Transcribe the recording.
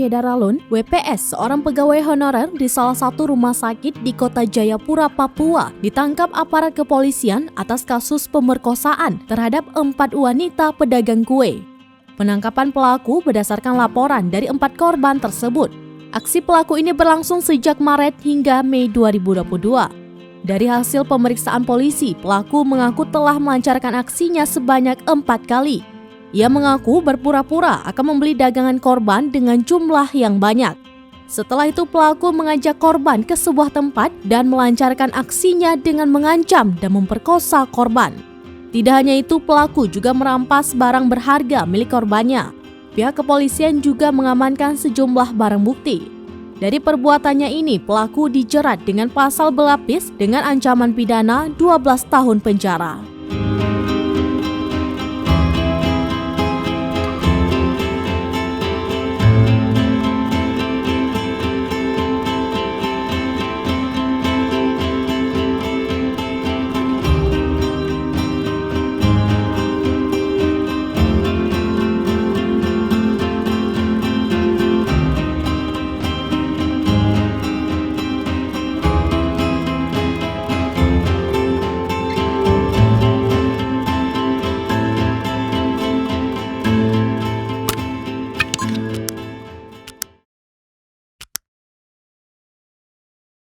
Wahya Daralun, WPS, seorang pegawai honorer di salah satu rumah sakit di Kota Jayapura, Papua, ditangkap aparat kepolisian atas kasus pemerkosaan terhadap 4 wanita pedagang kue. Penangkapan pelaku berdasarkan laporan dari 4 korban tersebut. Aksi pelaku ini berlangsung sejak Maret hingga Mei 2022. Dari hasil pemeriksaan polisi, pelaku mengaku telah melancarkan aksinya sebanyak 4 kali. Ia mengaku berpura-pura akan membeli dagangan korban dengan jumlah yang banyak. Setelah itu pelaku mengajak korban ke sebuah tempat dan melancarkan aksinya dengan mengancam dan memperkosa korban. Tidak hanya itu, pelaku juga merampas barang berharga milik korbannya. Pihak kepolisian juga mengamankan sejumlah barang bukti. Dari perbuatannya ini, pelaku dijerat dengan pasal berlapis dengan ancaman pidana 12 tahun penjara.